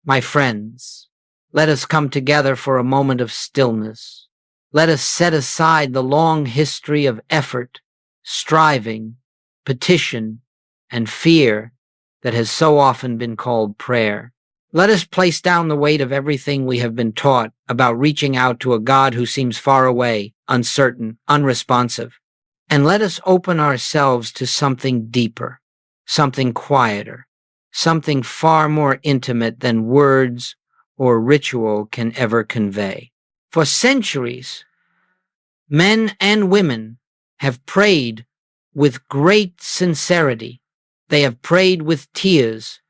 My friends, let us come together for a moment of stillness. Let us set aside the long history of effort, striving, petition, and fear that has so often been called prayer. Let us place down the weight of everything we have been taught about reaching out to a God who seems far away, uncertain, unresponsive. And let us open ourselves to something deeper, something quieter, something far more intimate than words or ritual can ever convey. For centuries, men and women have prayed with great sincerity. They have prayed with tears,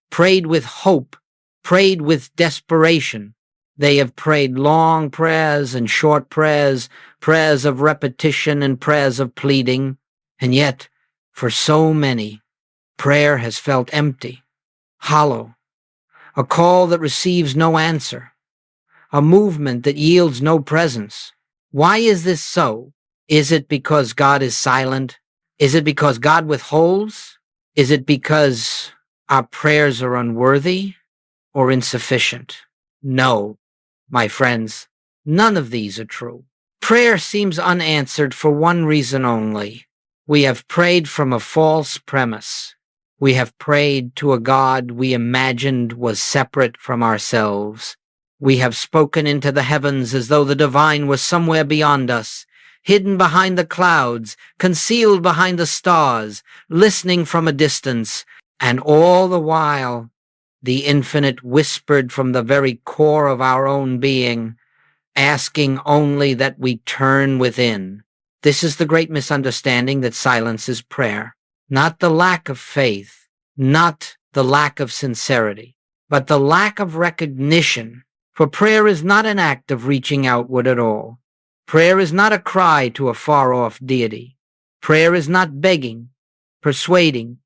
prayed with hope, prayed with desperation. They have prayed long prayers and short prayers, prayers of repetition and prayers of pleading. And yet, for so many, prayer has felt empty, hollow, a call that receives no answer, a movement that yields no presence. Why is this so? Is it because God is silent? Is it because God withholds? Is it because our prayers are unworthy or insufficient? No, my friends, none of these are true. Prayer seems unanswered for one reason only. We have prayed from a false premise. We have prayed to a God we imagined was separate from ourselves. We have spoken into the heavens as though the divine was somewhere beyond us, hidden behind the clouds, concealed behind the stars, listening from a distance, and all the while, the infinite whispered from the very core of our own being, asking only that we turn within. This is the great misunderstanding that silence is prayer. Not the lack of faith, not the lack of sincerity, but the lack of recognition. For prayer is not an act of reaching outward at all. Prayer is not a cry to a far-off deity. Prayer is not begging, persuading,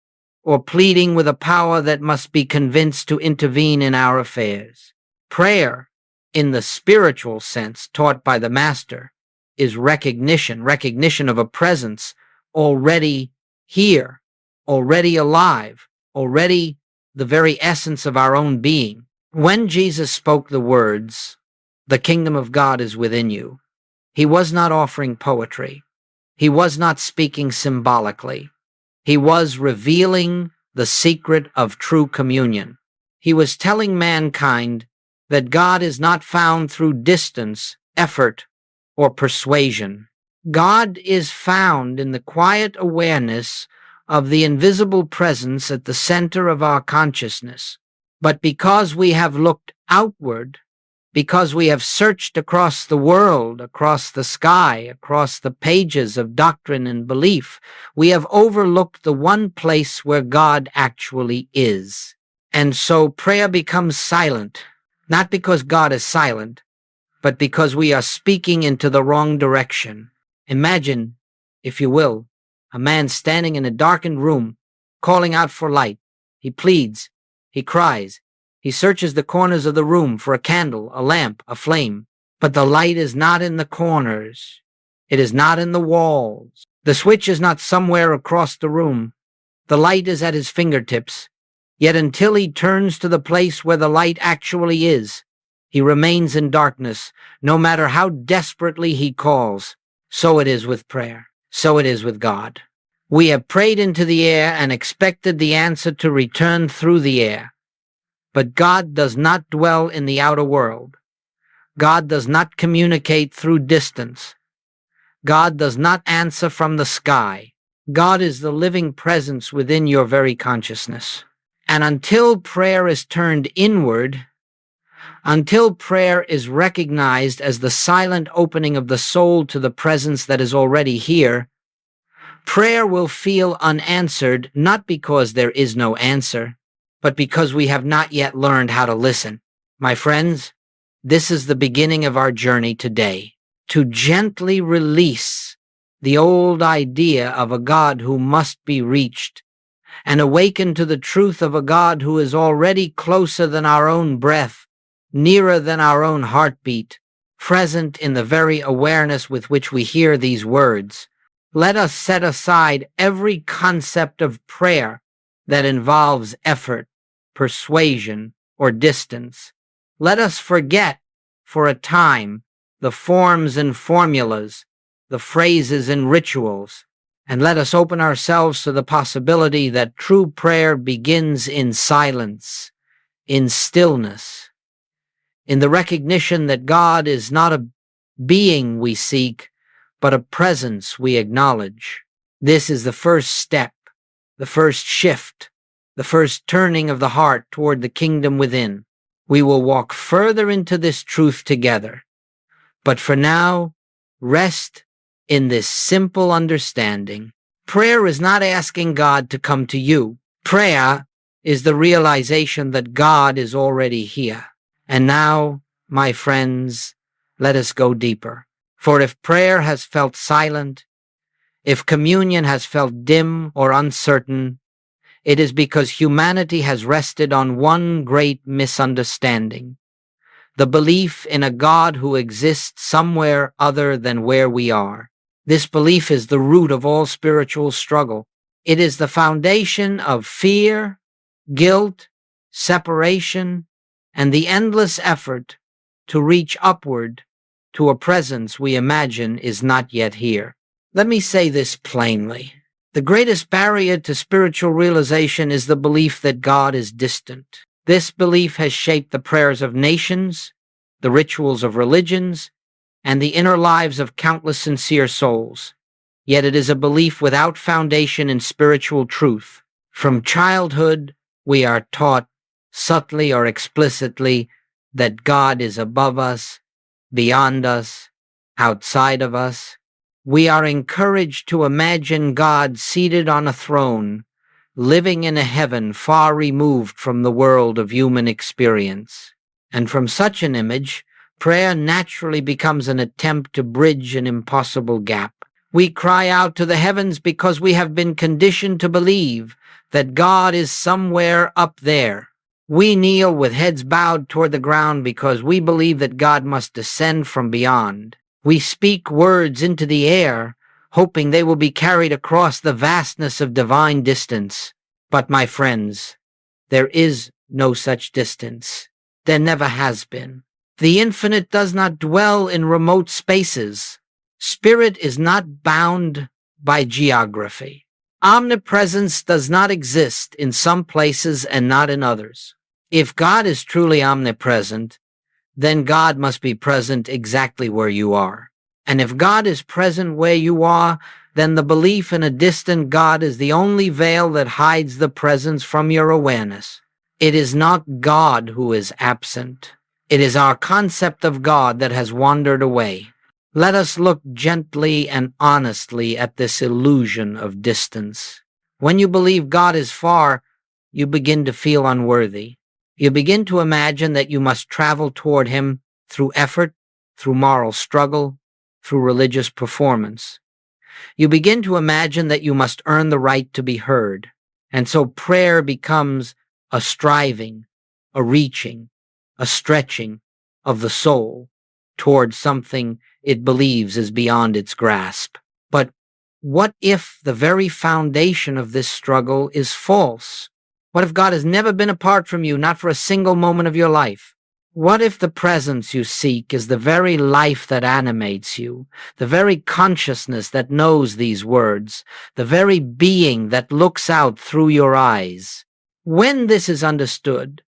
or pleading with a power that must be convinced to intervene in our affairs. Prayer, in the spiritual sense taught by the Master, is recognition of a presence already here, already alive, already the very essence of our own being. When Jesus spoke the words, "The kingdom of God is within you," he was not offering poetry. He was not speaking symbolically. He was revealing the secret of true communion. He was telling mankind that God is not found through distance, effort, or persuasion. God is found in the quiet awareness of the invisible presence at the center of our consciousness. But because we have looked outward, because we have searched across the world, across the sky, across the pages of doctrine and belief, we have overlooked the one place where God actually is. And so prayer becomes silent, not because God is silent, but because we are speaking into the wrong direction. Imagine, if you will, a man standing in a darkened room, calling out for light. He pleads, he cries, he searches the corners of the room for a candle, a lamp, a flame. But the light is not in the corners. It is not in the walls. The switch is not somewhere across the room. The light is at his fingertips. Yet until he turns to the place where the light actually is, he remains in darkness, no matter how desperately he calls. So it is with prayer. So it is with God. We have prayed into the air and expected the answer to return through the air. But God does not dwell in the outer world. God does not communicate through distance. God does not answer from the sky. God is the living presence within your very consciousness. And until prayer is turned inward, until prayer is recognized as the silent opening of the soul to the presence that is already here, prayer will feel unanswered, not because there is no answer, but because we have not yet learned how to listen. My friends, this is the beginning of our journey today, to gently release the old idea of a God who must be reached, and awaken to the truth of a God who is already closer than our own breath, nearer than our own heartbeat, present in the very awareness with which we hear these words. Let us set aside every concept of prayer that involves effort, persuasion, or distance. Let us forget for a time the forms and formulas, the phrases and rituals, and let us open ourselves to the possibility that true prayer begins in silence, in stillness, in the recognition that God is not a being we seek, but a presence we acknowledge. This is the first step, the first shift, the first turning of the heart toward the kingdom within. We will walk further into this truth together. But for now, rest in this simple understanding. Prayer is not asking God to come to you. Prayer is the realization that God is already here. And now, my friends, let us go deeper. For if prayer has felt silent, if communion has felt dim or uncertain, it is because humanity has rested on one great misunderstanding: the belief in a God who exists somewhere other than where we are. This belief is the root of all spiritual struggle. It is the foundation of fear, guilt, separation, and the endless effort to reach upward to a presence we imagine is not yet here. Let me say this plainly. The greatest barrier to spiritual realization is the belief that God is distant. This belief has shaped the prayers of nations, the rituals of religions, and the inner lives of countless sincere souls. Yet it is a belief without foundation in spiritual truth. From childhood, we are taught, subtly or explicitly, that God is above us, beyond us, outside of us. We are encouraged to imagine God seated on a throne, living in a heaven far removed from the world of human experience. And from such an image, prayer naturally becomes an attempt to bridge an impossible gap. We cry out to the heavens because we have been conditioned to believe that God is somewhere up there. We kneel with heads bowed toward the ground because we believe that God must descend from beyond. We speak words into the air, hoping they will be carried across the vastness of divine distance. But, my friends, there is no such distance. There never has been. The infinite does not dwell in remote spaces. Spirit is not bound by geography. Omnipresence does not exist in some places and not in others. If God is truly omnipresent, then God must be present exactly where you are. And if God is present where you are, then the belief in a distant God is the only veil that hides the presence from your awareness. It is not God who is absent. It is our concept of God that has wandered away. Let us look gently and honestly at this illusion of distance. When you believe God is far, you begin to feel unworthy. You begin to imagine that you must travel toward him through effort, through moral struggle, through religious performance. You begin to imagine that you must earn the right to be heard. And so prayer becomes a striving, a reaching, a stretching of the soul toward something it believes is beyond its grasp. But what if the very foundation of this struggle is false? What if God has never been apart from you, not for a single moment of your life? What if the presence you seek is the very life that animates you, the very consciousness that knows these words, the very being that looks out through your eyes? When this is understood,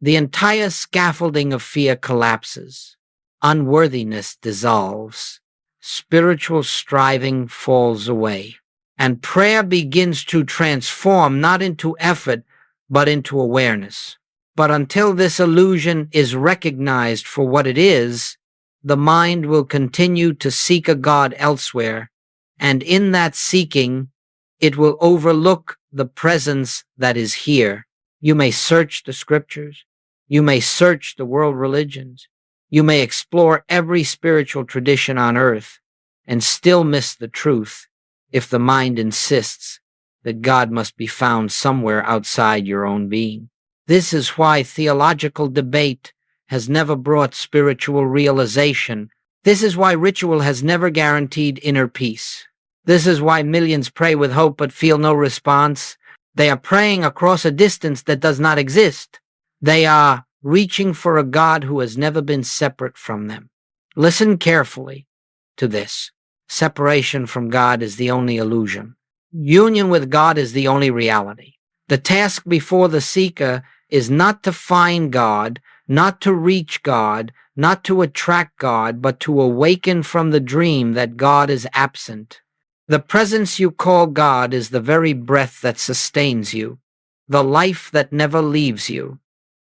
the entire scaffolding of fear collapses. Unworthiness dissolves. Spiritual striving falls away. And prayer begins to transform not into effort, but into awareness. But until this illusion is recognized for what it is, the mind will continue to seek a God elsewhere, and in that seeking, it will overlook the presence that is here. You may search the scriptures, you may search the world religions, you may explore every spiritual tradition on earth, and still miss the truth if the mind insists that God must be found somewhere outside your own being. This is why theological debate has never brought spiritual realization. This is why ritual has never guaranteed inner peace. This is why millions pray with hope but feel no response. They are praying across a distance that does not exist. They are reaching for a God who has never been separate from them. Listen carefully to this. Separation from God is the only illusion. Union with God is the only reality. The task before the seeker is not to find God, not to reach God, not to attract God, but to awaken from the dream that God is absent. The presence you call God is the very breath that sustains you, the life that never leaves you,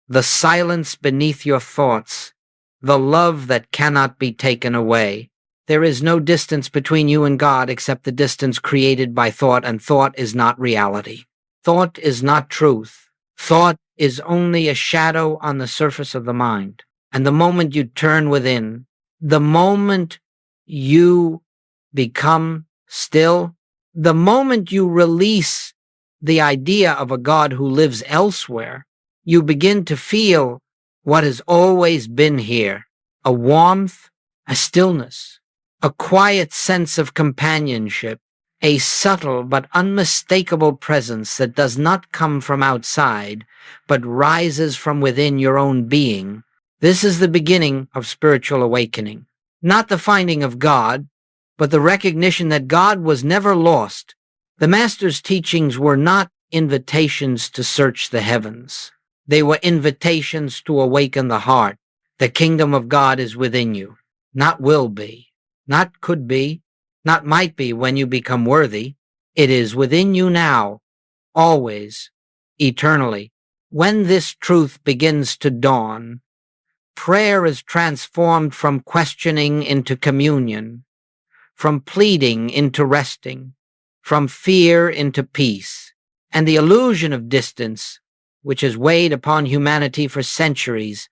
the silence beneath your thoughts, the love that cannot be taken away. There is no distance between you and God except the distance created by thought, and thought is not reality. Thought is not truth. Thought is only a shadow on the surface of the mind. And the moment you turn within, the moment you become still, the moment you release the idea of a God who lives elsewhere, you begin to feel what has always been here, a warmth, a stillness, a quiet sense of companionship, a subtle but unmistakable presence that does not come from outside, but rises from within your own being. This is the beginning of spiritual awakening. Not the finding of God, but the recognition that God was never lost. The Master's teachings were not invitations to search the heavens. They were invitations to awaken the heart. The kingdom of God is within you, not will be, not could be, not might be when you become worthy. It is within you now, always, eternally. When this truth begins to dawn, prayer is transformed from questioning into communion, from pleading into resting, from fear into peace, and the illusion of distance, which has weighed upon humanity for centuries,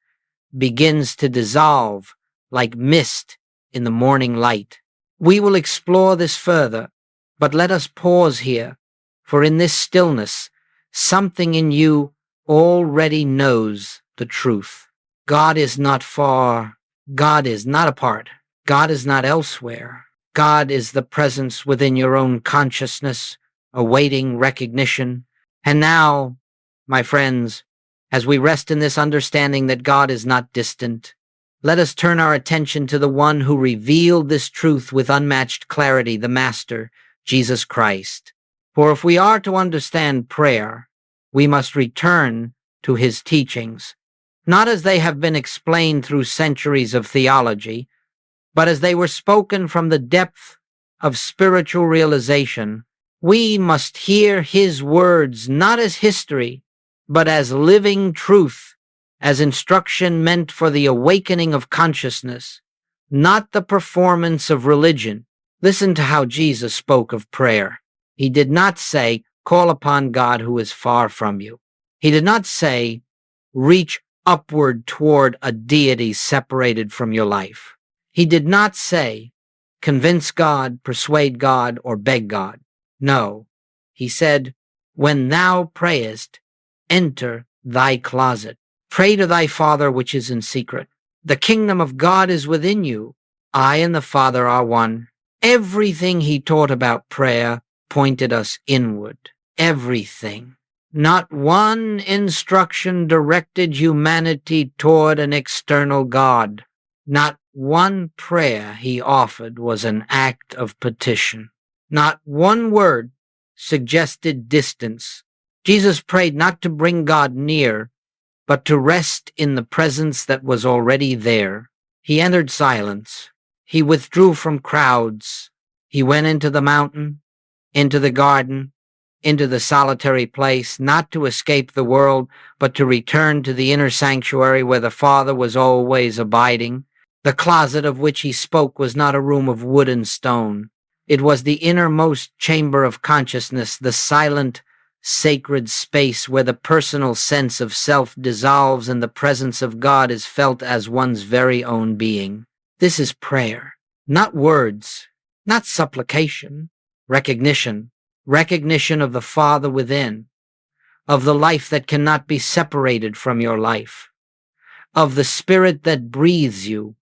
begins to dissolve like mist in the morning light. We will explore this further, but let us pause here, for in this stillness, something in you already knows the truth. God is not far. God is not apart. God is not elsewhere. God is the presence within your own consciousness, awaiting recognition. And now, my friends, as we rest in this understanding that God is not distant, let us turn our attention to the one who revealed this truth with unmatched clarity, the Master, Jesus Christ. For if we are to understand prayer, we must return to his teachings, not as they have been explained through centuries of theology, but as they were spoken from the depth of spiritual realization. We must hear his words not as history, but as living truth, as instruction meant for the awakening of consciousness, not the performance of religion. Listen to how Jesus spoke of prayer. He did not say, call upon God who is far from you. He did not say, reach upward toward a deity separated from your life. He did not say, convince God, persuade God, or beg God. No, he said, when thou prayest, enter thy closet. Pray to thy Father which is in secret. The kingdom of God is within you. I and the Father are one. Everything he taught about prayer pointed us inward. Everything. Not one instruction directed humanity toward an external God. Not one prayer he offered was an act of petition. Not one word suggested distance. Jesus prayed not to bring God near, but to rest in the presence that was already there. He entered silence. He withdrew from crowds. He went into the mountain, into the garden, into the solitary place, not to escape the world, but to return to the inner sanctuary where the Father was always abiding. The closet of which he spoke was not a room of wood and stone. It was the innermost chamber of consciousness, the silent, sacred space where the personal sense of self dissolves and the presence of God is felt as one's very own being. This is prayer, not words, not supplication, recognition of the Father within, of the life that cannot be separated from your life, of the Spirit that breathes you,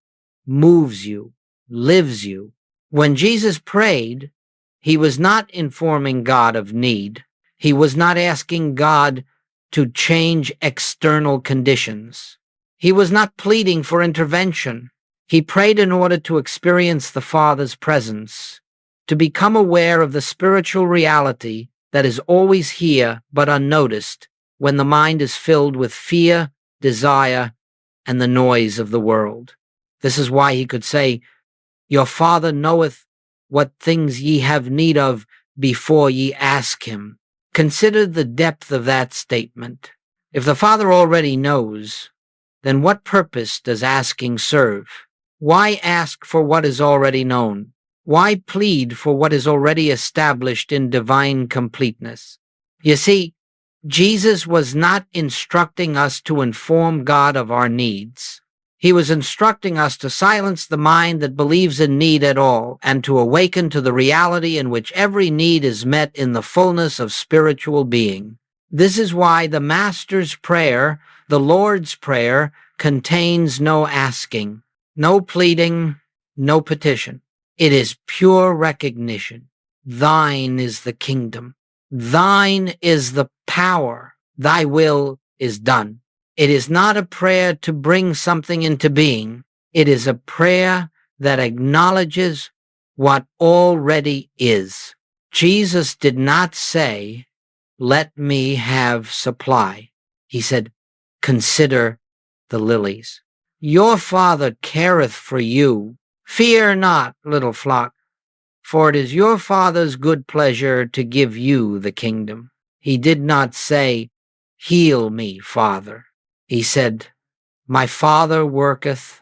moves you, lives you. When Jesus prayed, he was not informing God of need. He was not asking God to change external conditions. He was not pleading for intervention. He prayed in order to experience the Father's presence, to become aware of the spiritual reality that is always here but unnoticed when the mind is filled with fear, desire, and the noise of the world. This is why he could say, "Your Father knoweth what things ye have need of before ye ask him." Consider the depth of that statement. If the Father already knows, then what purpose does asking serve? Why ask for what is already known? Why plead for what is already established in divine completeness? You see, Jesus was not instructing us to inform God of our needs. He was instructing us to silence the mind that believes in need at all and to awaken to the reality in which every need is met in the fullness of spiritual being. This is why the Master's Prayer, the Lord's Prayer, contains no asking, no pleading, no petition. It is pure recognition. Thine is the kingdom. Thine is the power. Thy will is done. It is not a prayer to bring something into being. It is a prayer that acknowledges what already is. Jesus did not say, "Let me have supply." He said, "Consider the lilies. Your Father careth for you. Fear not, little flock, for it is your Father's good pleasure to give you the kingdom." He did not say, "Heal me, Father." He said, "My Father worketh,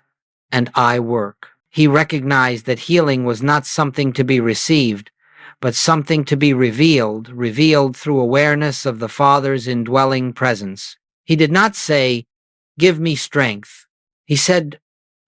and I work." He recognized that healing was not something to be received, but something to be revealed through awareness of the Father's indwelling presence. He did not say, "Give me strength." He said,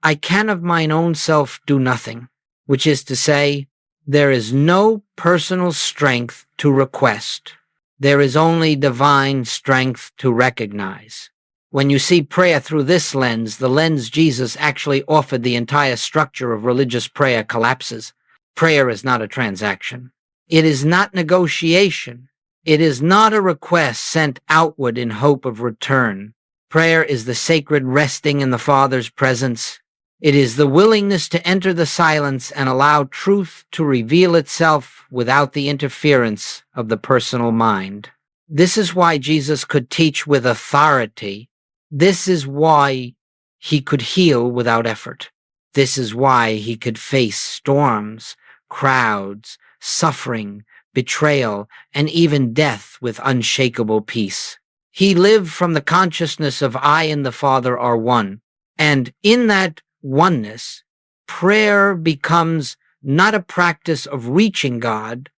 "I can of mine own self do nothing," which is to say, there is no personal strength to request. There is only divine strength to recognize. When you see prayer through this lens, the lens Jesus actually offered, the entire structure of religious prayer collapses. Prayer is not a transaction. It is not negotiation. It is not a request sent outward in hope of return. Prayer is the sacred resting in the Father's presence. It is the willingness to enter the silence and allow truth to reveal itself without the interference of the personal mind. This is why Jesus could teach with authority. This is why he could heal without effort. This is why he could face storms, crowds, suffering, betrayal, and even death with unshakable peace. He lived from the consciousness of I and the Father are one. And in that oneness, prayer becomes not a practice of reaching God,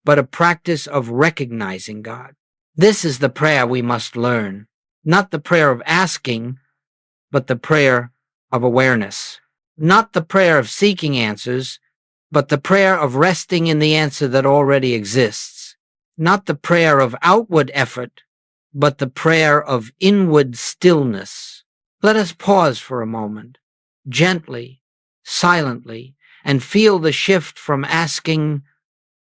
but a practice of recognizing God. This is the prayer we must learn. Not the prayer of asking, but the prayer of awareness. Not the prayer of seeking answers, but the prayer of resting in the answer that already exists. Not the prayer of outward effort, but the prayer of inward stillness. Let us pause for a moment, gently, silently, and feel the shift from asking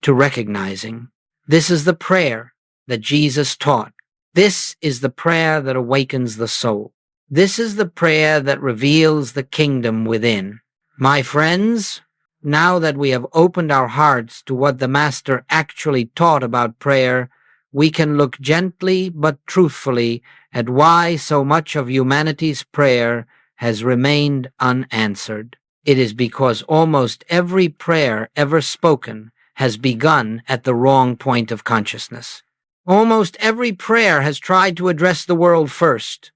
to recognizing. This is the prayer that Jesus taught. This is the prayer that awakens the soul. This is the prayer that reveals the kingdom within. My friends, now that we have opened our hearts to what the Master actually taught about prayer, we can look gently but truthfully at why so much of humanity's prayer has remained unanswered. It is because almost every prayer ever spoken has begun at the wrong point of consciousness. Almost every prayer has tried to address the world first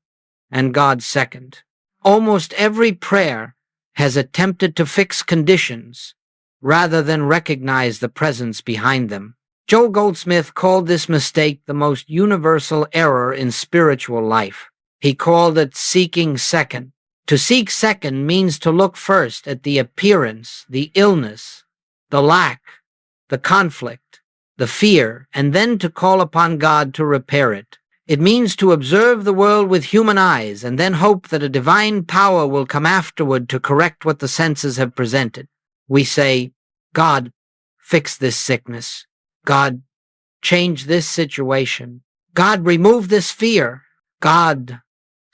and God second. Almost every prayer has attempted to fix conditions rather than recognize the presence behind them. Joel Goldsmith called this mistake the most universal error in spiritual life. He called it seeking second. To seek second means to look first at the appearance, the illness, the lack, the conflict, the fear, and then to call upon God to repair it. It means to observe the world with human eyes and then hope that a divine power will come afterward to correct what the senses have presented. We say, "God, fix this sickness. God, change this situation. God, remove this fear. God,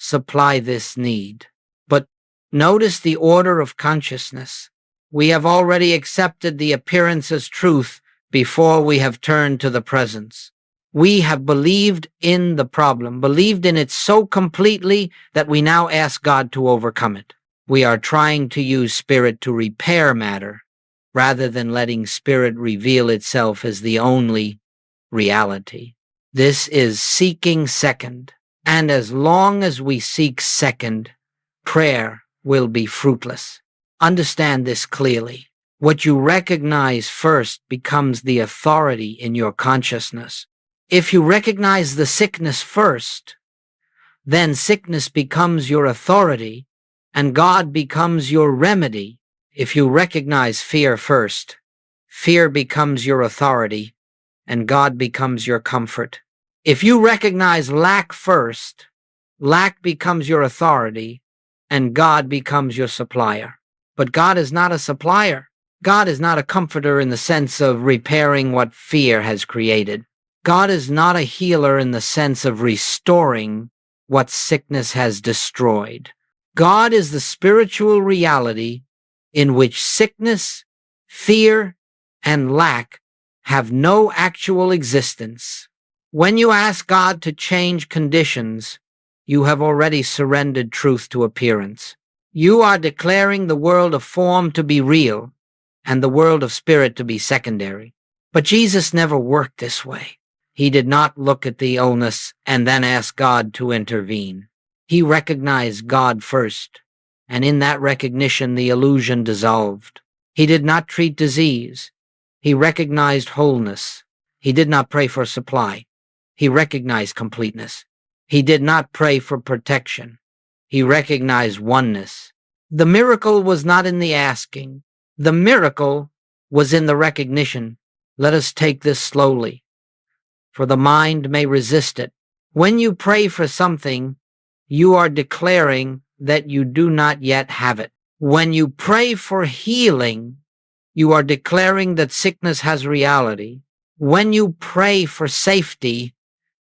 supply this need. But notice the order of consciousness. We have already accepted the appearance as truth before we have turned to the presence. We have believed in the problem, believed in it so completely that we now ask God to overcome it. We are trying to use spirit to repair matter, rather than letting spirit reveal itself as the only reality. This is seeking second, and as long as we seek second, prayer will be fruitless. Understand this clearly. What you recognize first becomes the authority in your consciousness. If you recognize the sickness first, then sickness becomes your authority, and God becomes your remedy. If you recognize fear first, fear becomes your authority, and God becomes your comfort. If you recognize lack first, lack becomes your authority, and God becomes your supplier. But God is not a supplier. God is not a comforter in the sense of repairing what fear has created. God is not a healer in the sense of restoring what sickness has destroyed. God is the spiritual reality in which sickness, fear, and lack have no actual existence. When you ask God to change conditions, you have already surrendered truth to appearance. You are declaring the world of form to be real and the world of spirit to be secondary. But Jesus never worked this way. He did not look at the illness and then ask God to intervene. He recognized God first, and in that recognition the illusion dissolved. He did not treat disease. He recognized wholeness. He did not pray for supply. He recognized completeness. He did not pray for protection. He recognized oneness. The miracle was not in the asking. The miracle was in the recognition. Let us take this slowly, for the mind may resist it. When you pray for something, you are declaring that you do not yet have it. When you pray for healing, you are declaring that sickness has reality. When you pray for safety,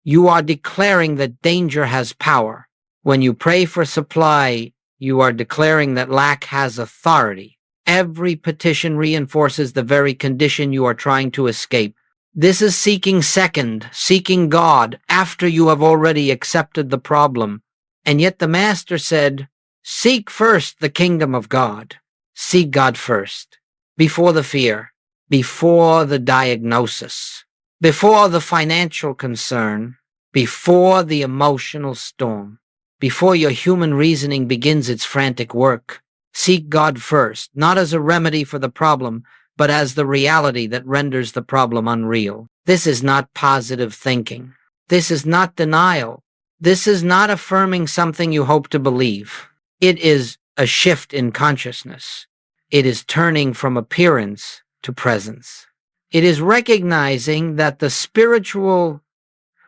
you are declaring that danger has power. When you pray for supply, you are declaring that lack has authority. Every petition reinforces the very condition you are trying to escape. This is seeking second, seeking God after you have already accepted the problem. And yet the Master said, seek first the kingdom of God. Seek God first, before the fear, before the diagnosis, before the financial concern, before the emotional storm, before your human reasoning begins its frantic work. Seek God first, not as a remedy for the problem, but as the reality that renders the problem unreal. This is not positive thinking. This is not denial. This is not affirming something you hope to believe. It is a shift in consciousness. It is turning from appearance to presence. It is recognizing that the spiritual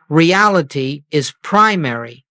reality is primary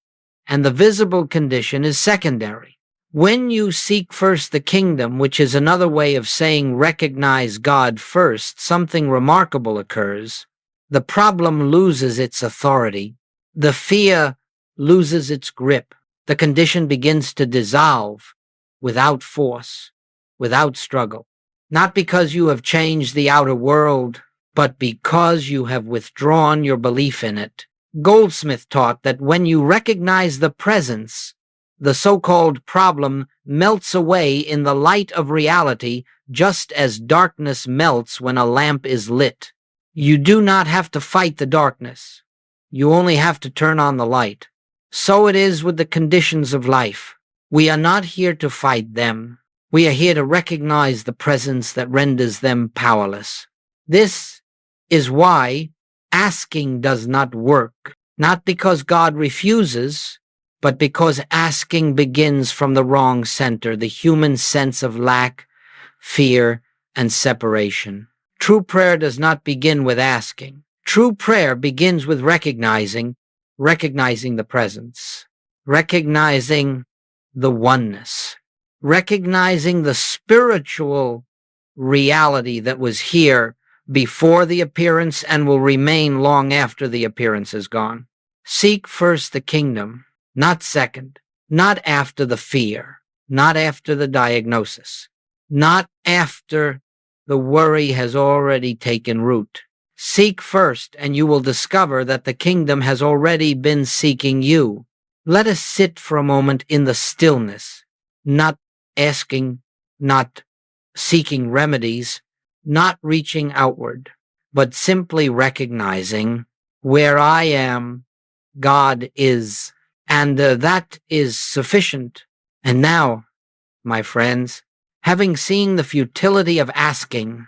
and the visible condition is secondary. When you seek first the kingdom, which is another way of saying recognize God first, something remarkable occurs. The problem loses its authority. The fear loses its grip. The condition begins to dissolve without force, without struggle. Not because you have changed the outer world, but because you have withdrawn your belief in it. Goldsmith taught that when you recognize the presence, the so-called problem melts away in the light of reality, just as darkness melts when a lamp is lit. You do not have to fight the darkness. You only have to turn on the light. So it is with the conditions of life. We are not here to fight them. We are here to recognize the presence that renders them powerless. This is why asking does not work, not because God refuses, but because asking begins from the wrong center, the human sense of lack, fear, and separation. True prayer does not begin with asking. True prayer begins with recognizing the presence, recognizing the oneness, recognizing the spiritual reality that was here before the appearance and will remain long after the appearance is gone. Seek first the kingdom, not second. not after the fear, not after the diagnosis, not after the worry has already taken root. Seek first, and you will discover that the kingdom has already been seeking you. Let us sit for a moment in the stillness, not asking, not seeking remedies, not reaching outward, but simply recognizing where I am, God is, and that is sufficient. And now, my friends, having seen the futility of asking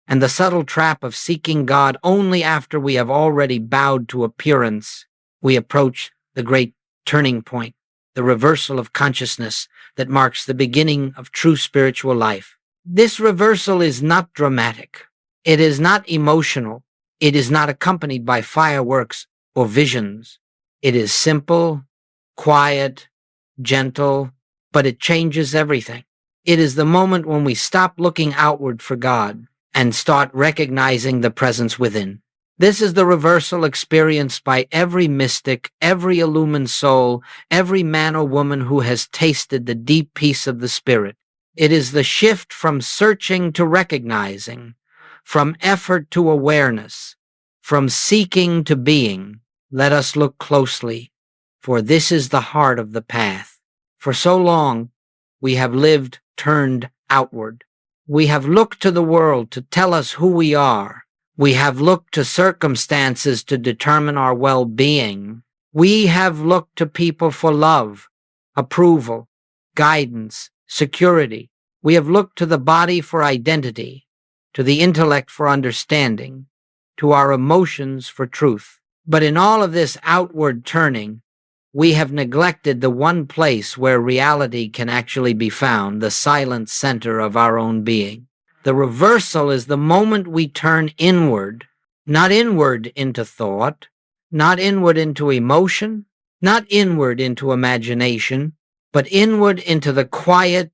and the subtle trap of seeking God only after we have already bowed to appearance, we approach the great turning point, the reversal of consciousness that marks the beginning of true spiritual life. This reversal is not dramatic. It is not emotional. It is not accompanied by fireworks or visions. It is simple, quiet, gentle, but it changes everything. It is the moment when we stop looking outward for God and start recognizing the presence within. This is the reversal experienced by every mystic, every illumined soul, every man or woman who has tasted the deep peace of the Spirit. It is the shift from searching to recognizing, from effort to awareness, from seeking to being. Let us look closely, for this is the heart of the path. For so long, we have lived turned outward. We have looked to the world to tell us who we are. We have looked to circumstances to determine our well-being. We have looked to people for love, approval, guidance, security. We have looked to the body for identity, to the intellect for understanding, to our emotions for truth. But in all of this outward turning, we have neglected the one place where reality can actually be found, the silent center of our own being. The reversal is the moment we turn inward, not inward into thought, not inward into emotion, not inward into imagination, but inward into the quiet,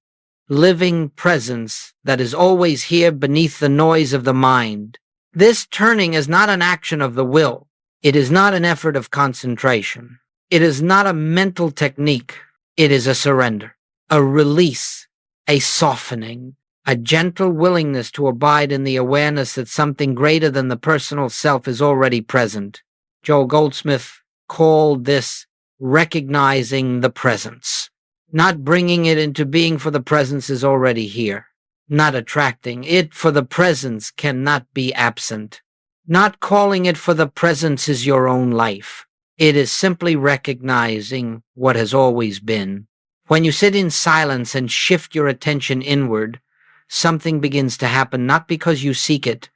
living presence that is always here beneath the noise of the mind. This turning is not an action of the will. It is not an effort of concentration. It is not a mental technique. It is a surrender, a release, a softening, a gentle willingness to abide in the awareness that something greater than the personal self is already present. Joel Goldsmith called this recognizing the presence, not bringing it into being, for the presence is already here, not attracting it, for the presence cannot be absent, not calling it, for the presence is your own life. It is simply recognizing what has always been. When you sit in silence and shift your attention inward, something begins to happen, not because you seek it,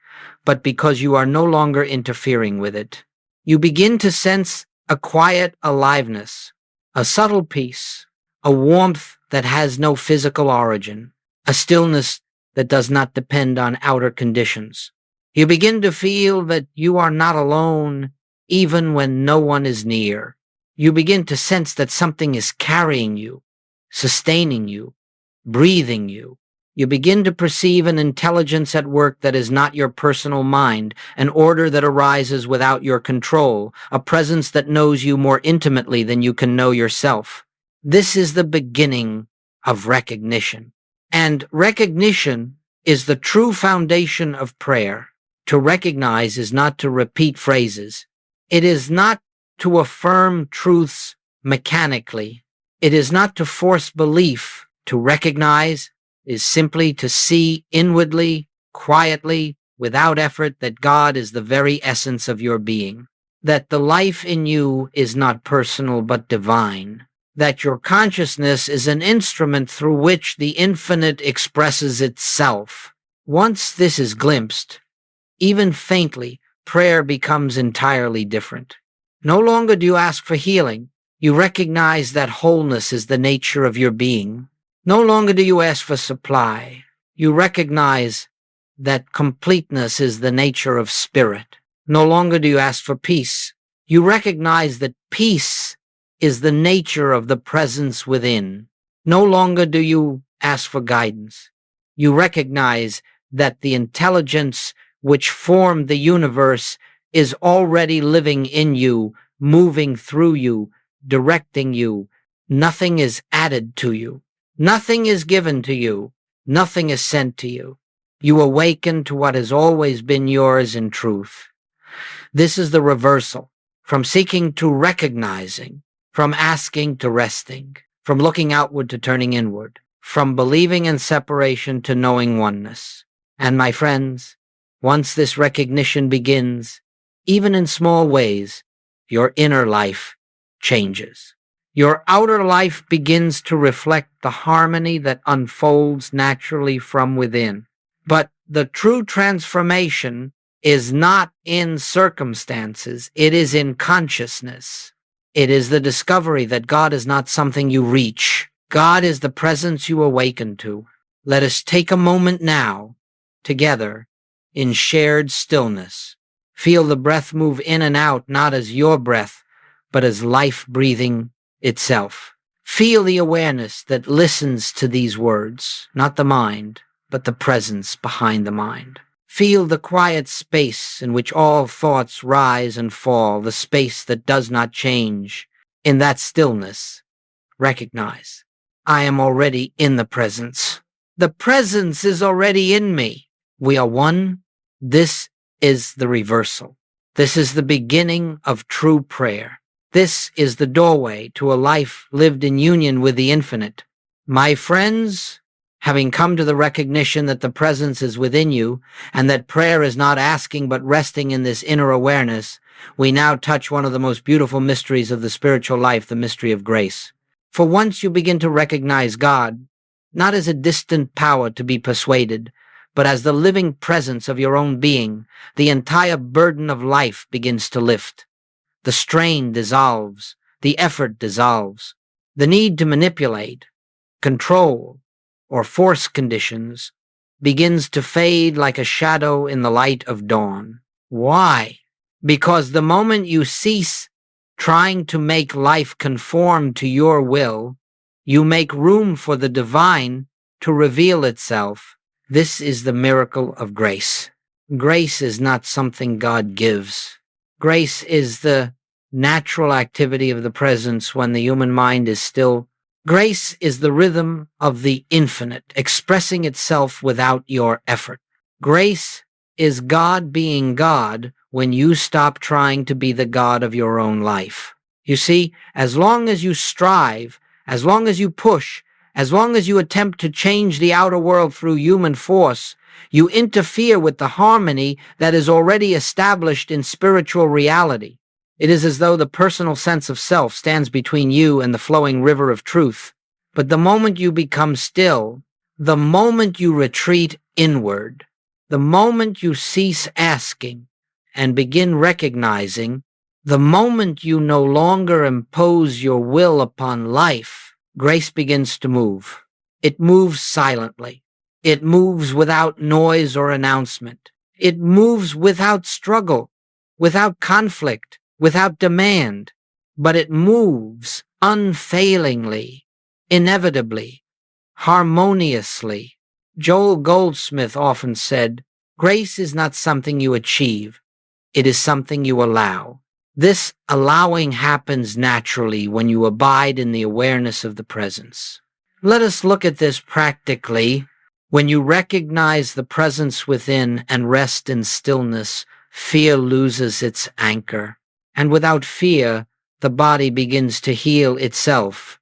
but because you are no longer interfering with it. You begin to sense a quiet aliveness, a subtle peace, a warmth that has no physical origin, a stillness that does not depend on outer conditions. You begin to feel that you are not alone, even when no one is near. You begin to sense that something is carrying you, sustaining you, breathing you. You begin to perceive an intelligence at work that is not your personal mind, an order that arises without your control, a presence that knows you more intimately than you can know yourself. This is the beginning of recognition. And recognition is the true foundation of prayer. To recognize is not to repeat phrases. It is not to affirm truths mechanically. It is not to force belief. To recognize is simply to see inwardly, quietly, without effort, that God is the very essence of your being, that the life in you is not personal but divine, that your consciousness is an instrument through which the infinite expresses itself. Once this is glimpsed, even faintly, prayer becomes entirely different. No longer do you ask for healing. You recognize that wholeness is the nature of your being. No longer do you ask for supply. You recognize that completeness is the nature of spirit. No longer do you ask for peace. You recognize that peace is the nature of the presence within. No longer do you ask for guidance. You recognize that the intelligence which formed the universe is already living in you, moving through you, directing you, Nothing is added to you. Nothing is given to you. Nothing is sent to you. You awaken to what has always been yours in truth. This is the reversal from seeking to recognizing, from asking to resting, from looking outward to turning inward, from believing in separation to knowing oneness. And my friends, once this recognition begins, even in small ways, your inner life changes. Your outer life begins to reflect the harmony that unfolds naturally from within. But the true transformation is not in circumstances, it is in consciousness. It is the discovery that God is not something you reach. God is the presence you awaken to. Let us take a moment now, together, in shared stillness. Feel the breath move in and out, not as your breath, but as life breathing itself. Feel the awareness that listens to these words, not the mind, but the presence behind the mind. Feel the quiet space in which all thoughts rise and fall, the space that does not change. In that stillness, recognize, I am already in the presence. The presence is already in me. We are one. This is the reversal. This is the beginning of true prayer. This is the doorway to a life lived in union with the infinite. My friends, having come to the recognition that the presence is within you and that prayer is not asking but resting in this inner awareness, we now touch one of the most beautiful mysteries of the spiritual life, the mystery of grace. For once you begin to recognize God, not as a distant power to be persuaded, but as the living presence of your own being, the entire burden of life begins to lift. The strain dissolves, the effort dissolves, the need to manipulate, control, or force conditions begins to fade like a shadow in the light of dawn. Why? Because the moment you cease trying to make life conform to your will, you make room for the divine to reveal itself. This is the miracle of grace. Grace is not something God gives. Grace is the natural activity of the presence when the human mind is still. Grace is the rhythm of the infinite, expressing itself without your effort. Grace is God being God when you stop trying to be the God of your own life. You see, as long as you strive, as long as you push, as long as you attempt to change the outer world through human force, you interfere with the harmony that is already established in spiritual reality. It is as though the personal sense of self stands between you and the flowing river of truth. But the moment you become still, the moment you retreat inward, the moment you cease asking and begin recognizing, the moment you no longer impose your will upon life, grace begins to move. It moves silently. It moves without noise or announcement. It moves without struggle, without conflict, without demand, but it moves unfailingly, inevitably, harmoniously. Joel Goldsmith often said, "Grace is not something you achieve, it is something you allow." This allowing happens naturally when you abide in the awareness of the presence. Let us look at this practically. When you recognize the presence within and rest in stillness, fear loses its anchor. And without fear, the body begins to heal itself,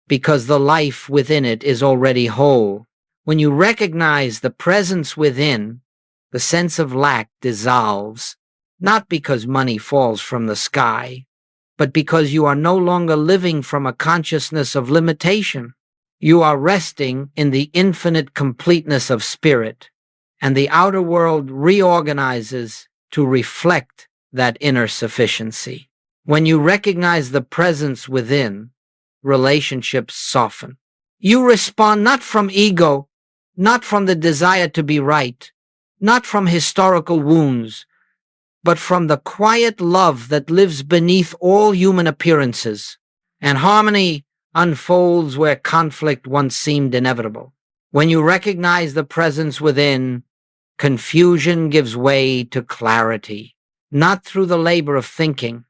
because the life within it is already whole. When you recognize the presence within, the sense of lack dissolves, not because money falls from the sky, but because you are no longer living from a consciousness of limitation. You are resting in the infinite completeness of spirit, and the outer world reorganizes to reflect that inner sufficiency. When you recognize the presence within, relationships soften. You respond not from ego, not from the desire to be right, not from historical wounds, but from the quiet love that lives beneath all human appearances, and harmony unfolds where conflict once seemed inevitable. When you recognize the presence within, confusion gives way to clarity, not through the labor of thinking,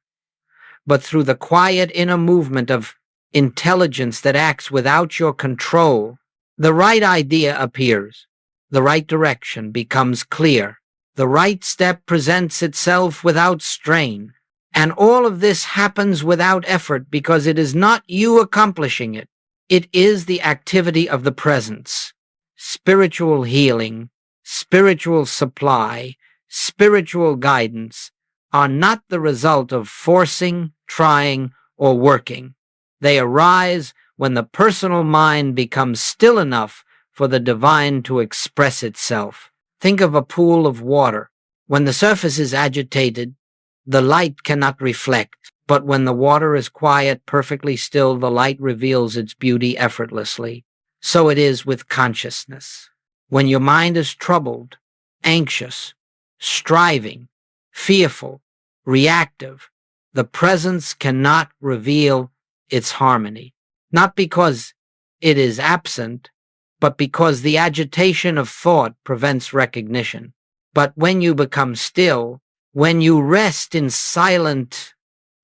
but through the quiet inner movement of intelligence that acts without your control, the right idea appears. The right direction becomes clear. The right step presents itself without strain. And all of this happens without effort because it is not you accomplishing it. It is the activity of the presence. Spiritual healing, spiritual supply, spiritual guidance are not the result of forcing, trying, or working. They arise when the personal mind becomes still enough for the divine to express itself. Think of a pool of water. When the surface is agitated, the light cannot reflect, but when the water is quiet, perfectly still, the light reveals its beauty effortlessly. So it is with consciousness. When your mind is troubled, anxious, striving, fearful, reactive, the presence cannot reveal its harmony, not because it is absent, but because the agitation of thought prevents recognition. But when you become still, when you rest in silent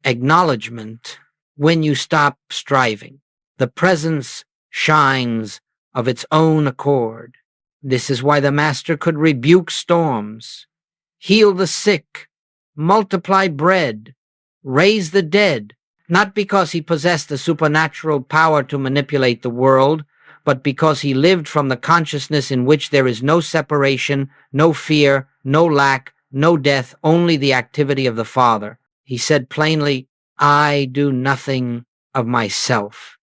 acknowledgement, when you stop striving, the presence shines of its own accord. This is why the Master could rebuke storms, heal the sick, multiply bread, raise the dead, not because he possessed the supernatural power to manipulate the world, but because he lived from the consciousness in which there is no separation, no fear, no lack, no death, only the activity of the Father. He said plainly, I do nothing of myself.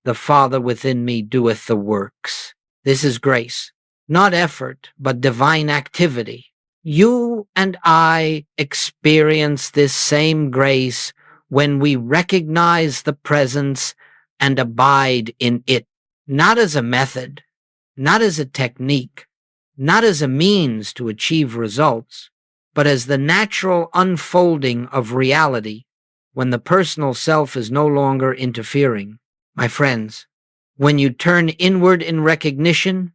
The Father within me doeth the works. This is grace, not effort, but divine activity. You and I experience this same grace when we recognize the presence and abide in it, not as a method, not as a technique, not as a means to achieve results, but as the natural unfolding of reality when the personal self is no longer interfering. My friends, when you turn inward in recognition,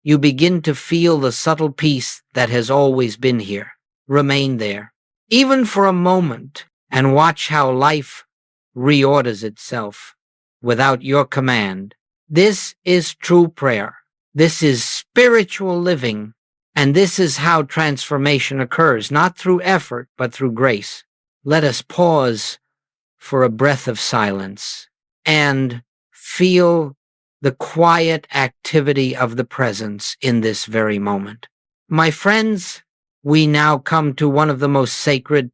you begin to feel the subtle peace that has always been here. Remain there, even for a moment, and watch how life reorders itself without your command. This is true prayer. This is spiritual living. And this is how transformation occurs, not through effort, but through grace. Let us pause for a breath of silence and feel the quiet activity of the presence in this very moment. My friends, we now come to one of the most sacred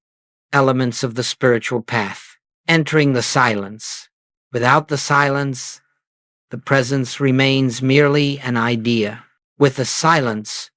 elements of the spiritual path, entering the silence. Without the silence, the presence remains merely an idea. With the silence,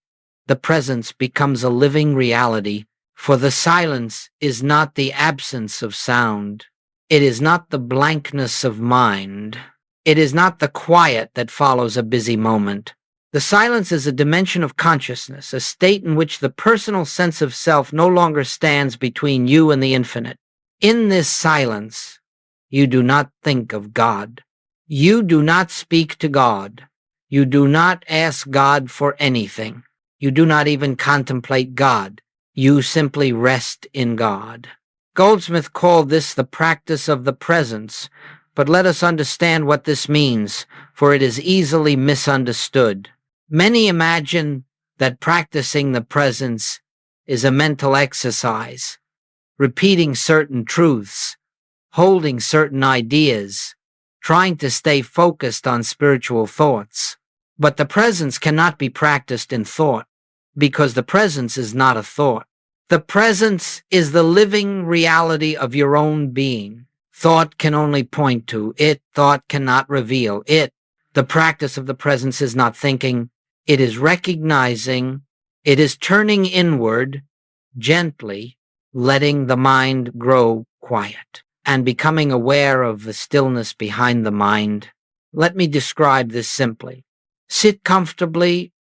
the presence becomes a living reality, for the silence is not the absence of sound. It is not the blankness of mind. It is not the quiet that follows a busy moment. The silence is a dimension of consciousness, a state in which the personal sense of self no longer stands between you and the infinite. In this silence, you do not think of God. You do not speak to God. You do not ask God for anything. You do not even contemplate God. You simply rest in God. Goldsmith called this the practice of the presence, but let us understand what this means, for it is easily misunderstood. Many imagine that practicing the presence is a mental exercise, repeating certain truths, holding certain ideas, trying to stay focused on spiritual thoughts. But the presence cannot be practiced in thought, because the presence is not a thought. The presence is the living reality of your own being. Thought can only point to it. Thought cannot reveal it. The practice of the presence is not thinking. It is recognizing. It is turning inward, gently, letting the mind grow quiet, and becoming aware of the stillness behind the mind. Let me describe this simply. Sit comfortably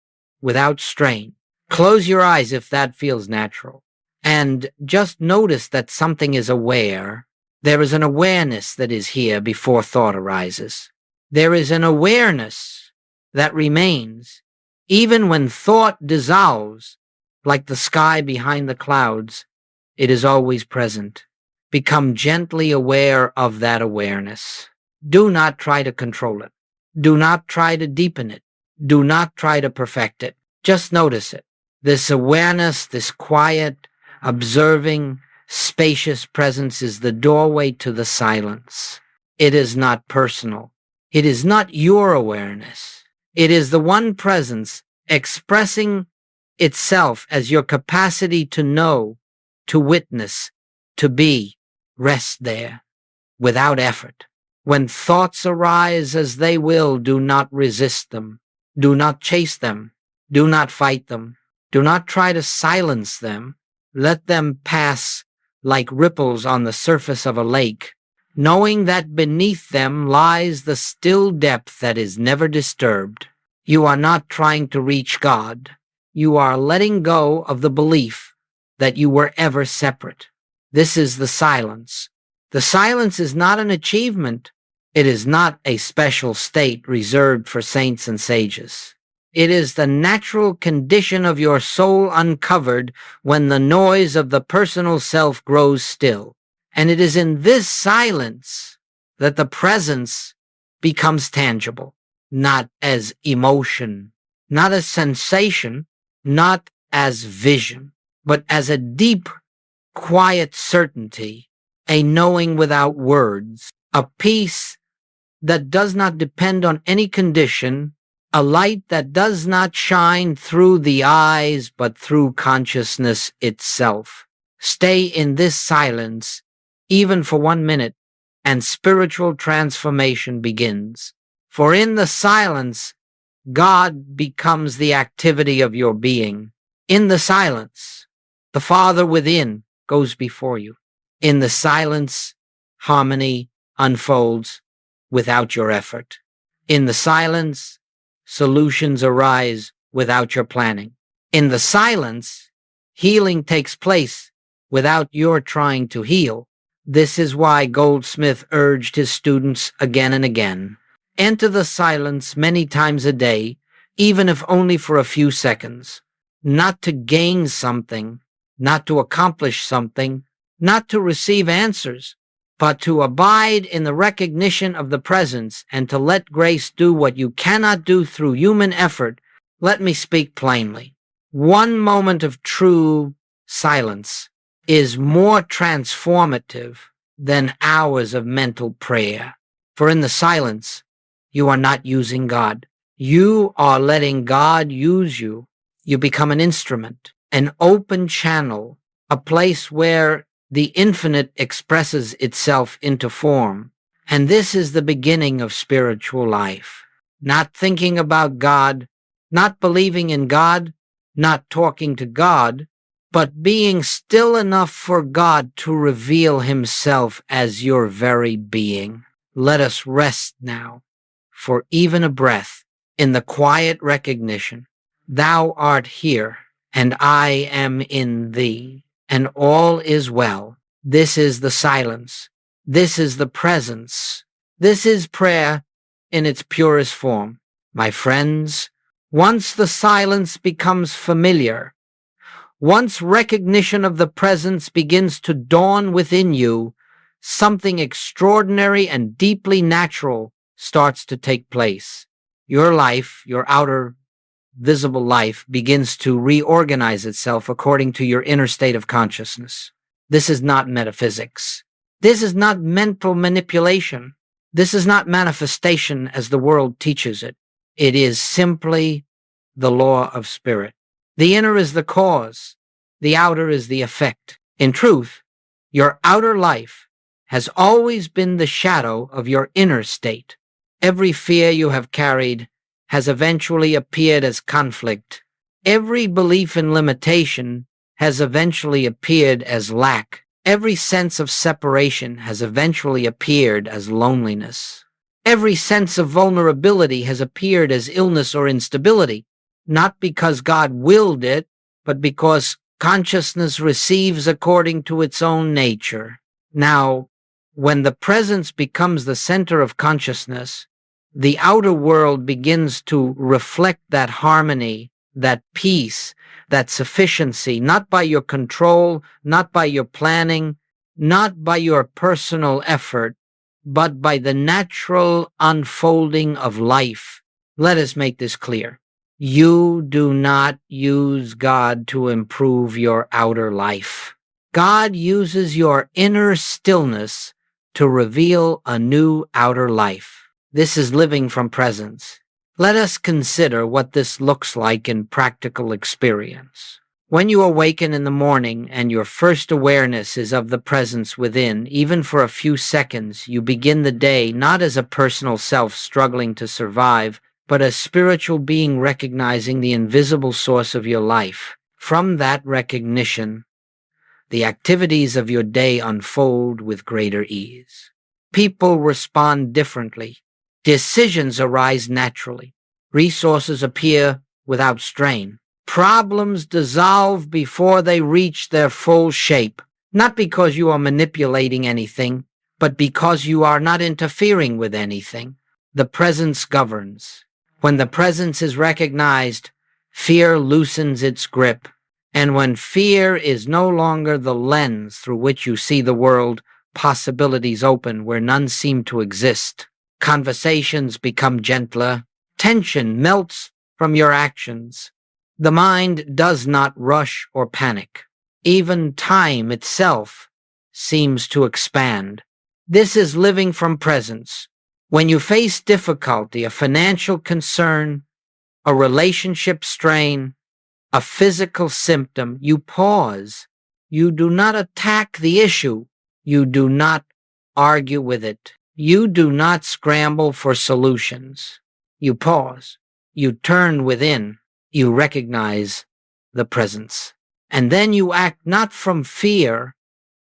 without strain. Close your eyes if that feels natural. And just notice that something is aware. There is an awareness that is here before thought arises. There is an awareness that remains even when thought dissolves, like the sky behind the clouds. It is always present. Become gently aware of that awareness. Do not try to control it. Do not try to deepen it. Do not try to perfect it. Just notice it. This awareness, this quiet, observing, spacious presence is the doorway to the silence. It is not personal. It is not your awareness. It is the one presence expressing itself as your capacity to know, to witness, to be. Rest there without effort. When thoughts arise as they will, do not resist them. Do not chase them. Do not fight them. Do not try to silence them. Let them pass like ripples on the surface of a lake, knowing that beneath them lies the still depth that is never disturbed. You are not trying to reach God. You are letting go of the belief that you were ever separate. This is the silence. The silence is not an achievement. It is not a special state reserved for saints and sages. It is the natural condition of your soul uncovered when the noise of the personal self grows still. And it is in this silence that the presence becomes tangible, not as emotion, not as sensation, not as vision, but as a deep, quiet certainty, a knowing without words, a peace that does not depend on any condition, a light that does not shine through the eyes but through consciousness itself. Stay in this silence, even for 1 minute, and spiritual transformation begins. For in the silence, God becomes the activity of your being. In the silence, the Father within goes before you. In the silence, harmony unfolds without your effort. In the silence, solutions arise without your planning. In the silence, healing takes place without your trying to heal. This is why Goldsmith urged his students again and again, enter the silence many times a day, even if only for a few seconds, not to gain something, not to accomplish something, not to receive answers, but to abide in the recognition of the presence and to let grace do what you cannot do through human effort. Let me speak plainly. 1 moment of true silence is more transformative than hours of mental prayer. For in the silence, you are not using God. You are letting God use you. You become an instrument, an open channel, a place where the infinite expresses itself into form. And this is the beginning of spiritual life. Not thinking about God, not believing in God, not talking to God, but being still enough for God to reveal himself as your very being. Let us rest now, for even a breath, in the quiet recognition, thou art here, and I am in thee, and all is well. This is the silence. This is the presence. This is prayer in its purest form. My friends, once the silence becomes familiar, once recognition of the presence begins to dawn within you, something extraordinary and deeply natural starts to take place. Your life, your outer visible life, begins to reorganize itself according to your inner state of consciousness. This is not metaphysics. This is not mental manipulation. This is not manifestation as the world teaches it. It is simply the law of spirit. The inner is the cause. The outer is the effect. In truth, your outer life has always been the shadow of your inner state. Every fear you have carried has eventually appeared as conflict. Every belief in limitation has eventually appeared as lack. Every sense of separation has eventually appeared as loneliness. Every sense of vulnerability has appeared as illness or instability, not because God willed it, but because consciousness receives according to its own nature. Now, when the presence becomes the center of consciousness, the outer world begins to reflect that harmony, that peace, that sufficiency, not by your control, not by your planning, not by your personal effort, but by the natural unfolding of life. Let us make this clear. You do not use God to improve your outer life. God uses your inner stillness to reveal a new outer life. This is living from presence. Let us consider what this looks like in practical experience. When you awaken in the morning and your first awareness is of the presence within, even for a few seconds, you begin the day not as a personal self struggling to survive, but a spiritual being recognizing the invisible source of your life. From that recognition, the activities of your day unfold with greater ease. People respond differently. Decisions arise naturally. Resources appear without strain. Problems dissolve before they reach their full shape, not because you are manipulating anything, but because you are not interfering with anything. The presence governs. When the presence is recognized, fear loosens its grip. And when fear is no longer the lens through which you see the world, possibilities open where none seem to exist. Conversations become gentler. Tension melts from your actions. The mind does not rush or panic. Even time itself seems to expand. This is living from presence. When you face difficulty, a financial concern, a relationship strain, a physical symptom, you pause. You do not attack the issue. You do not argue with it. You do not scramble for solutions. You pause. You turn within. You recognize the presence. And then you act not from fear,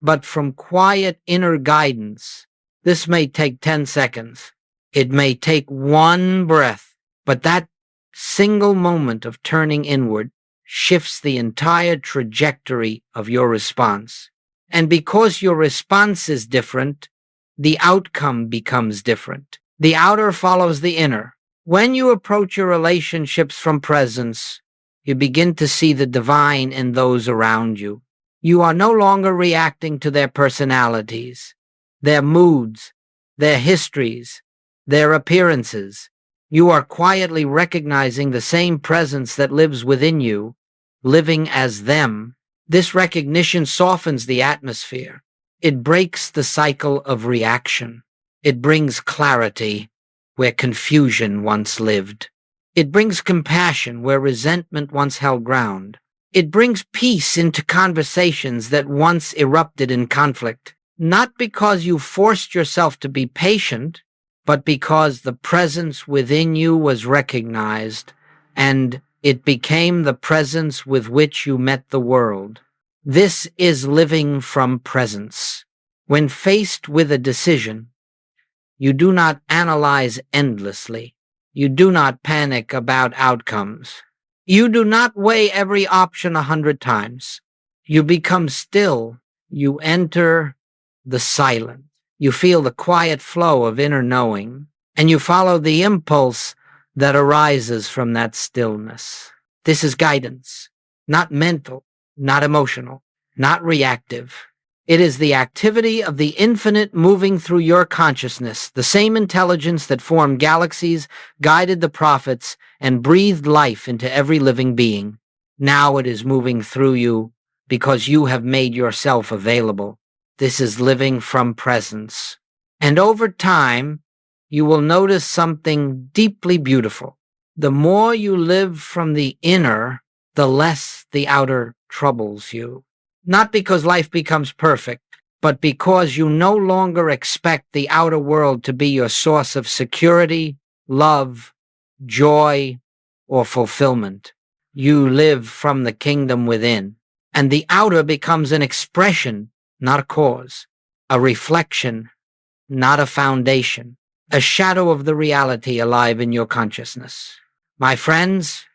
but from quiet inner guidance. This may take 10 seconds. It may take one breath, but that single moment of turning inward shifts the entire trajectory of your response. And because your response is different, the outcome becomes different. The outer follows the inner. When you approach your relationships from presence, you begin to see the divine in those around you. You are no longer reacting to their personalities, their moods, their histories, their appearances. You are quietly recognizing the same presence that lives within you, living as them. This recognition softens the atmosphere. It breaks the cycle of reaction. It brings clarity where confusion once lived. It brings compassion where resentment once held ground. It brings peace into conversations that once erupted in conflict, not because you forced yourself to be patient, but because the presence within you was recognized, and it became the presence with which you met the world. This is living from presence. When faced with a decision, you do not analyze endlessly. You do not panic about outcomes. You do not weigh every option 100 times. You become still. You enter the silence. You feel the quiet flow of inner knowing, and you follow the impulse that arises from that stillness. This is guidance, not mental, not emotional, not reactive. It is the activity of the infinite moving through your consciousness, the same intelligence that formed galaxies, guided the prophets, and breathed life into every living being. Now it is moving through you because you have made yourself available. This is living from presence. And over time, you will notice something deeply beautiful. The more you live from the inner, the less the outer troubles you. Not because life becomes perfect, but because you no longer expect the outer world to be your source of security, love, joy, or fulfillment. You live from the kingdom within, and the outer becomes an expression, not a cause, a reflection, not a foundation, a shadow of the reality alive in your consciousness. My friends,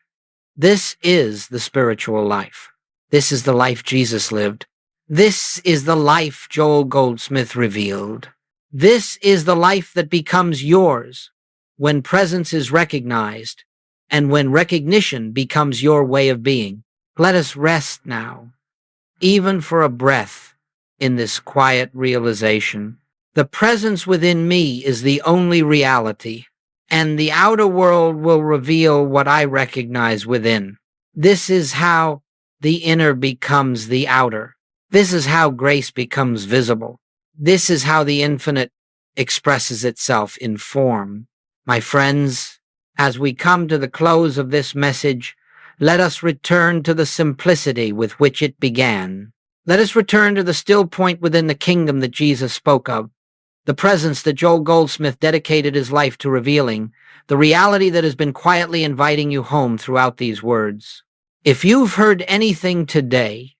this is the spiritual life. This is the life Jesus lived. This is the life Joel Goldsmith revealed. This is the life that becomes yours when presence is recognized and when recognition becomes your way of being. Let us rest now, even for a breath, in this quiet realization. The presence within me is the only reality, and the outer world will reveal what I recognize within. This is how the inner becomes the outer. This is how grace becomes visible. This is how the infinite expresses itself in form. My friends, as we come to the close of this message, let us return to the simplicity with which it began. Let us return to the still point within the kingdom that Jesus spoke of, the presence that Joel Goldsmith dedicated his life to revealing, the reality that has been quietly inviting you home throughout these words. If you've heard anything today,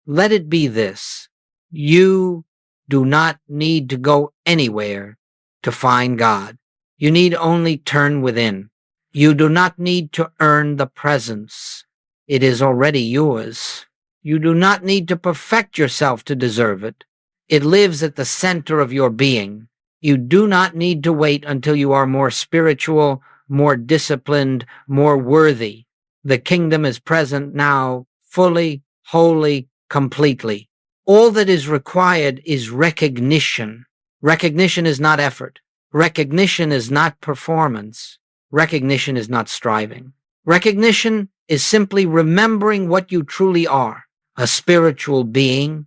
let it be this: you do not need to go anywhere to find God. You need only turn within. You do not need to earn the presence. It is already yours. You do not need to perfect yourself to deserve it. It lives at the center of your being. You do not need to wait until you are more spiritual, more disciplined, more worthy. The kingdom is present now, fully, wholly, completely. All that is required is recognition. Recognition is not effort. Recognition is not performance. Recognition is not striving. Recognition is simply remembering what you truly are: a spiritual being,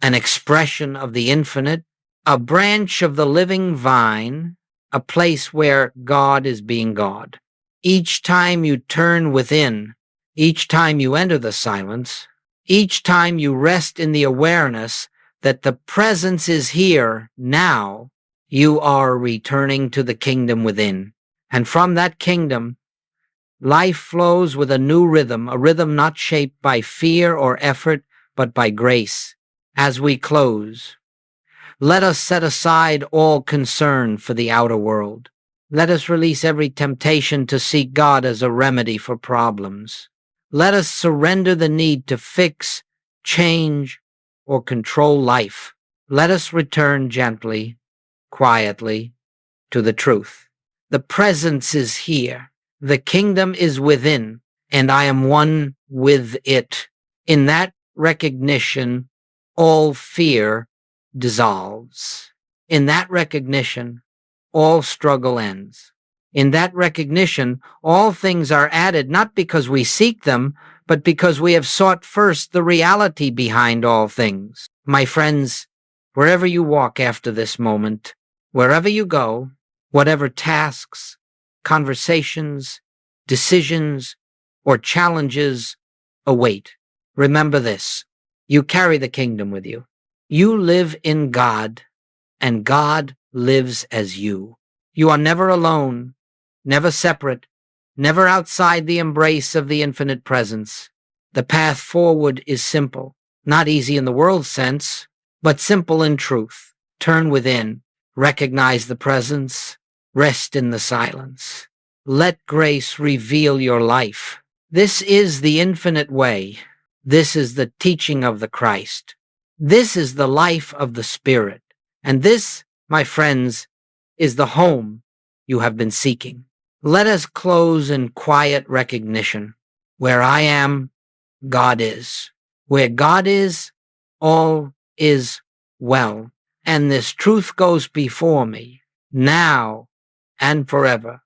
an expression of the infinite, a branch of the living vine, a place where God is being God. Each time you turn within, each time you enter the silence, each time you rest in the awareness that the presence is here now, you are returning to the kingdom within. And from that kingdom, life flows with a new rhythm, a rhythm not shaped by fear or effort, but by grace. As we close, let us set aside all concern for the outer world. Let us release every temptation to seek God as a remedy for problems. Let us surrender the need to fix, change, or control life. Let us return gently, quietly, to the truth. The presence is here. The kingdom is within, and I am one with it. In that recognition, all fear dissolves. In that recognition, all struggle ends. In that recognition, all things are added not because we seek them, but because we have sought first the reality behind all things. My friends, wherever you walk after this moment, wherever you go, whatever tasks, conversations, decisions, or challenges await, remember this: you carry the kingdom with you. You live in God, and God lives as you. You are never alone, never separate, never outside the embrace of the infinite presence. The path forward is simple, not easy in the world's sense, but simple in truth. Turn within, recognize the presence, rest in the silence. Let grace reveal your life. This is the infinite way. This is the teaching of the Christ. This is the life of the Spirit. And this, my friends, is the home you have been seeking. Let us close in quiet recognition. Where I am, God is. Where God is, all is well. And this truth goes before me, now and forever.